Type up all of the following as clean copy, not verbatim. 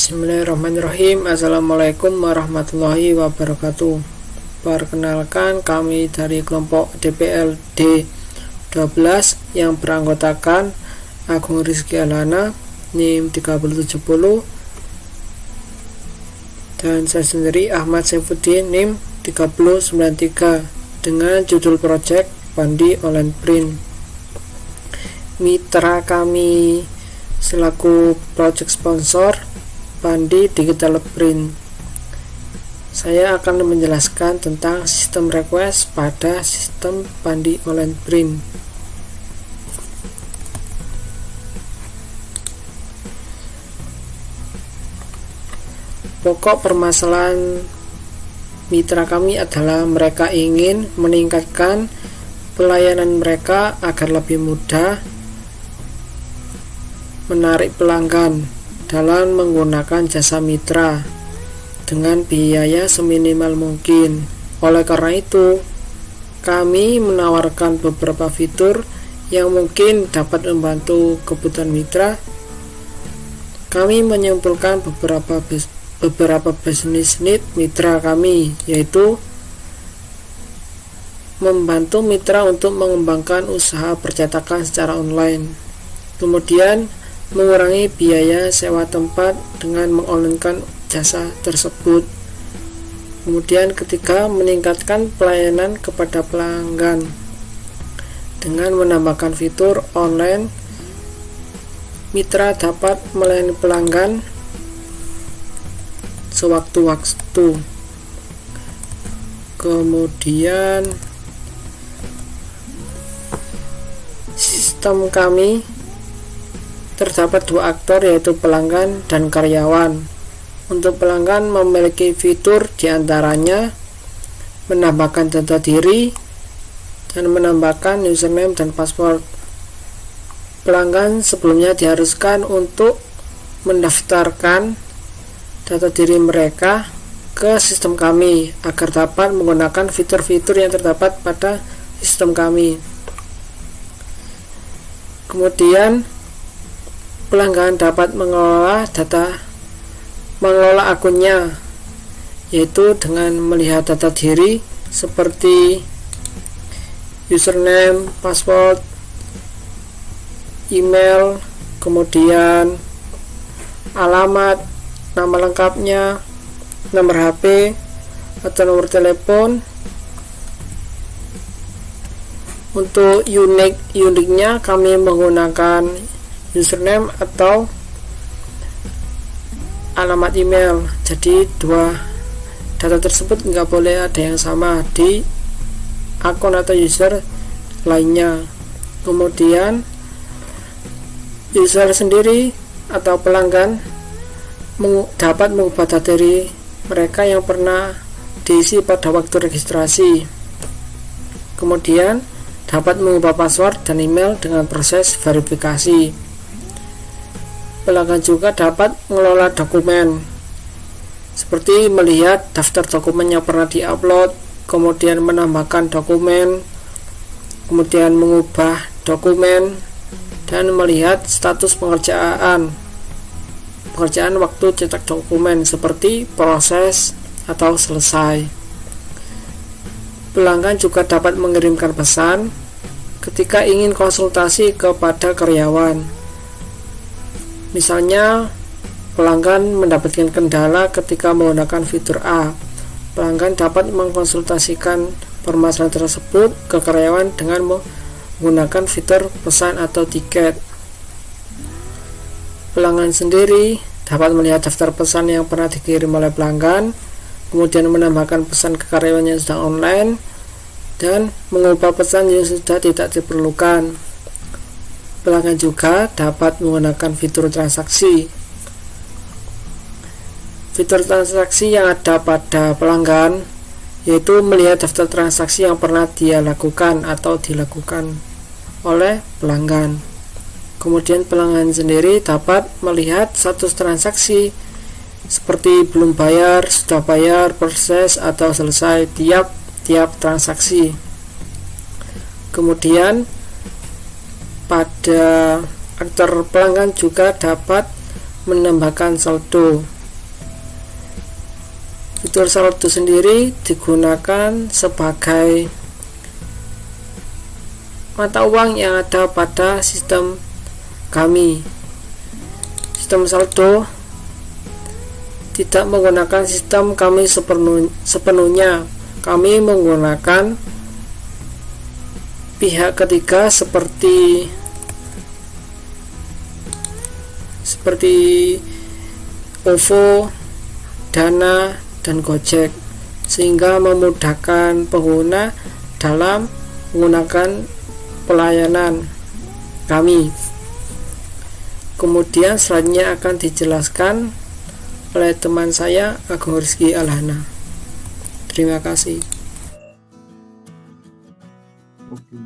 Bismillahirrahmanirrahim. Assalamualaikum warahmatullahi wabarakatuh. Perkenalkan, kami dari kelompok DPLD 12 yang beranggotakan Agung Rizky Alana, NIM 3070, dan saya sendiri Ahmad Saifuddin, NIM 3093, dengan judul project Pandi Online Print. Mitra kami selaku project sponsor Pandi Digital Print. Saya akan menjelaskan tentang sistem request pada sistem Pandi Online Print. Pokok permasalahan mitra kami adalah mereka ingin meningkatkan pelayanan mereka agar lebih mudah menarik pelanggan dalam menggunakan jasa mitra dengan biaya seminimal mungkin. Oleh karena itu, kami menawarkan beberapa fitur yang mungkin dapat membantu kebutuhan mitra. Kami menyimpulkan beberapa business need mitra kami, yaitu membantu mitra untuk mengembangkan usaha percetakan secara online, kemudian mengurangi biaya sewa tempat dengan mengonlinekan jasa tersebut. Kemudian ketiga, meningkatkan pelayanan kepada pelanggan dengan menambahkan fitur online. Mitra dapat melayani pelanggan sewaktu-waktu. Kemudian sistem kami terdapat dua aktor, yaitu pelanggan dan karyawan. Untuk pelanggan memiliki fitur diantaranya menambahkan data diri dan menambahkan username dan password. Pelanggan sebelumnya diharuskan untuk mendaftarkan data diri mereka ke sistem kami agar dapat menggunakan fitur-fitur yang terdapat pada sistem kami. Kemudian pelanggan dapat mengelola akunnya, yaitu dengan melihat data diri seperti username, password, email, kemudian alamat, nama lengkapnya, nomor HP atau nomor telepon. Untuk uniknya kami menggunakan username atau alamat email, jadi dua data tersebut nggak boleh ada yang sama di akun atau user lainnya. Kemudian user sendiri atau pelanggan dapat mengubah data diri mereka yang pernah diisi pada waktu registrasi. Kemudian dapat mengubah password dan email dengan proses verifikasi. Pelanggan juga dapat mengelola dokumen, seperti melihat daftar dokumen yang pernah diupload, kemudian menambahkan dokumen, kemudian mengubah dokumen, dan melihat status pengerjaan waktu cetak dokumen seperti proses atau selesai. Pelanggan juga dapat mengirimkan pesan ketika ingin konsultasi kepada karyawan. Misalnya, pelanggan mendapatkan kendala ketika menggunakan fitur A. Pelanggan dapat mengkonsultasikan permasalahan tersebut ke karyawan dengan menggunakan fitur pesan atau tiket. Pelanggan sendiri dapat melihat daftar pesan yang pernah dikirim oleh pelanggan, kemudian menambahkan pesan ke karyawan yang sedang online, dan mengubah pesan yang sudah tidak diperlukan. Pelanggan juga dapat menggunakan fitur transaksi. Fitur transaksi yang ada pada pelanggan yaitu melihat daftar transaksi yang pernah dia lakukan atau dilakukan oleh pelanggan. Kemudian pelanggan sendiri dapat melihat status transaksi seperti belum bayar, sudah bayar, proses, atau selesai tiap transaksi. Kemudian pada aktor pelanggan juga dapat menambahkan saldo. Fitur saldo sendiri digunakan sebagai mata uang yang ada pada sistem kami. Sistem saldo tidak menggunakan sistem kami sepenuhnya. Kami menggunakan pihak ketiga seperti OVO, Dana, dan Gojek, sehingga memudahkan pengguna dalam menggunakan pelayanan kami. Kemudian selanjutnya akan dijelaskan oleh teman saya, Agung Rizky Alhana. Terima kasih. Oke,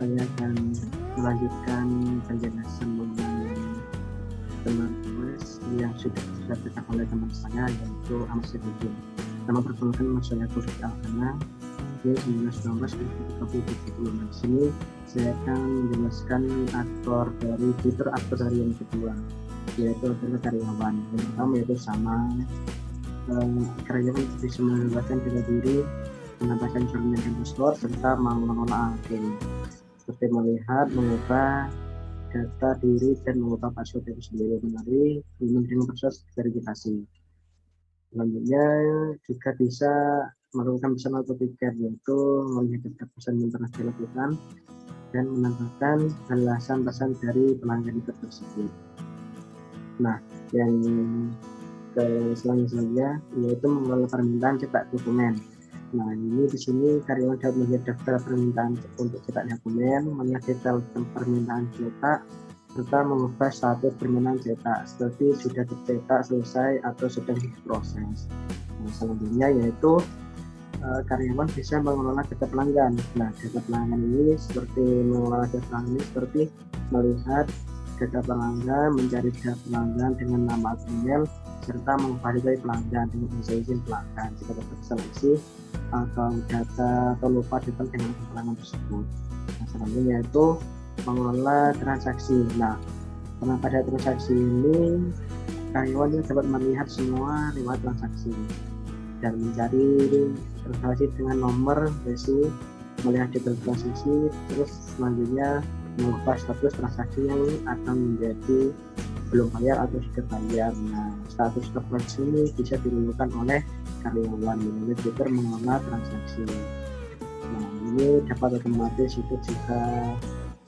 saya akan melanjutkan penjelasan mengenai teman tulis yang sudah disampaikan oleh teman saya, yaitu Ahmad Syedudin. Nama perkenalkan nama saya Agung Rizky Alhana. Dia 19 Di sini saya akan menjelaskan fitur aktor dari yang kedua, yaitu adalah karyawan. Yang pertama yaitu sama karyawan bisa menggunakan diri, menambahkan cermin dan password, serta mengelola akun seperti melihat, mengubah data diri, dan mengubah password itu sendiri melalui dengan proses verifikasi. Selanjutnya juga bisa melakukan pesan auto tiket, yaitu melihat data pesan yang pernah dilakukan dan menambahkan balasan pesan dari pelanggan itu tersebut. Nah, yang selanjutnya yaitu mengelola permintaan cetak dokumen. Nah, ini di sini karyawan dapat melihat daftar permintaan untuk cetak dokumen, melihat detail permintaan cetak, serta mengubah status permintaan cetak seperti sudah tercetak, selesai, atau sedang diproses. Nah, selanjutnya yaitu karyawan bisa mengelola data pelanggan. Nah, data pelanggan ini seperti melihat data pelanggan, mencari data pelanggan dengan nama atau email, serta memvalidasi pelanggan dengan izin pelanggan jika terseleksi atau data atau lupa data dengan pelanggan tersebut. Nah, selanjutnya itu mengelola transaksi. Nah, pada transaksi ini karyawan dapat melihat semua lewat transaksi dan mencari transaksi dengan nomor resi, melihat detail transaksi, terus selanjutnya mengubah status transaksi yang akan menjadi belum bayar atau sudah bayar. Nah, status transaksi ini bisa dilakukan oleh karyawan melalui fitur mengelola transaksi. Nah, ini dapat otomatis itu juga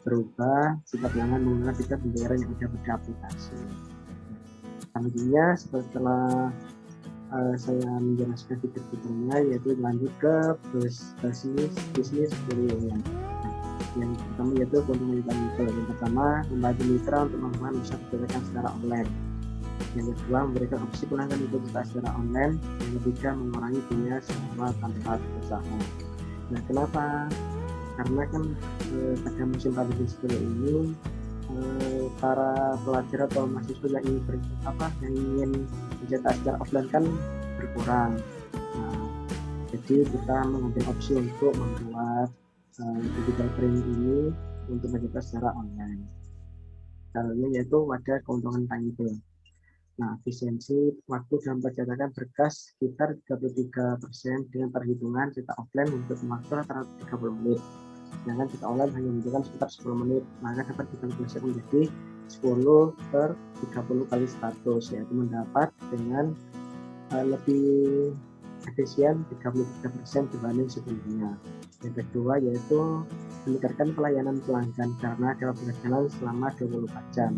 berubah jika pelanggan menggunakan fitur pembayaran yang ada pada aplikasi. Selanjutnya setelah saya menjelaskan fitur-fiturnya, yaitu lanjut ke bisnis oriented. Yang pertama yaitu keuntungan mitra. Yang pertama, membantu mitra untuk melakukan usaha perdagangan secara online. Yang kedua, memberikan opsi pelanggan untuk buka secara online. Yang ketiga, mengurangi biaya selama tempat usaha. Nah, kenapa? Karena kan pada musim pandemi seperti ini, para pelajar atau mahasiswa yang ingin mencetak secara offline kan berkurang. Nah, jadi kita mengambil opsi untuk membuat digital print ini untuk mencetak secara online. Caranya yaitu ada keuntungan tangible. Nah, efisiensi waktu dalam pencetakan berkas sekitar 33% dengan perhitungan cetak offline untuk waktu rata-rata 30 menit. Sedangkan cetak online hanya membutuhkan sekitar 10 menit, maka dapat dikalkulasi menjadi 10/30 kali status, yaitu mendapat dengan lebih efisien 33% dibanding sebelumnya. Yang kedua yaitu meningkatkan pelayanan pelanggan karena dapat berjalan selama 24 jam.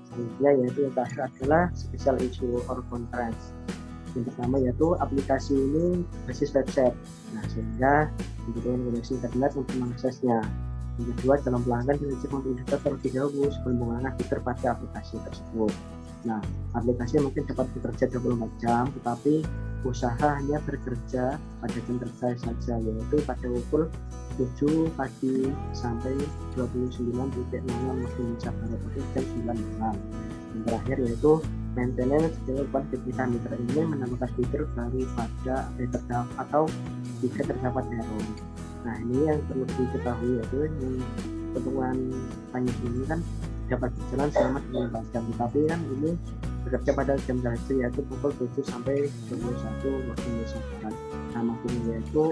Selanjutnya yaitu yang terakhir adalah special issue or conference. Yang pertama yaitu aplikasi ini berbasis website, nah sehingga membutuhkan koneksi internet untuk mengaksesnya. Yang kedua, calon pelanggan diwajibkan untuk mendaftar terlebih dahulu sebelum menggunakan fitur pada aplikasi tersebut. Nah, aplikasi mungkin dapat bekerja 24 jam, tetapi usaha hanya bekerja pada jam kerja saja, yaitu pada pukul 7 pagi sampai 29.00 waktu Indonesia Barat atau jam 9 malam. Yang terakhir yaitu maintenance dilakukan ketika mitra ini menambahkan fitur baru pada atau jika terdapat error. Nah, ini yang perlu diketahui yaitu yang ketentuan tangible ini kan dapat berjalan selama 24 jam, tetapi kan ini bekerja pada jam kerja yaitu pukul 7 sampai 21 waktu Indonesia Barat. Nah, maksudnya yaitu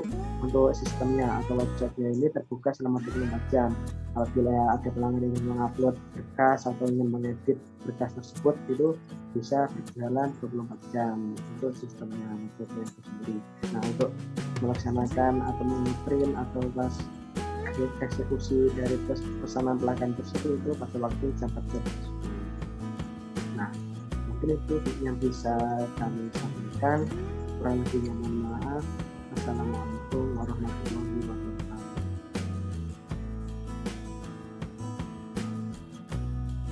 untuk sistemnya atau websitenya ini terbuka selama 24 jam. Apabila ada pelanggan yang ingin mengupload berkas atau ingin mengedit berkas tersebut, itu bisa berjalan 24 jam untuk sistemnya websitenya itu sendiri. Nah, untuk melaksanakan atau memprint atau pas eksekusi dari pesanan pelanggan tersebut itu pada waktu jam kerja. Nah, mungkin itu yang bisa kami sampaikan. Kurang lebihnya mohon maaf. Assalamualaikum warahmatullahi wabarakatuh.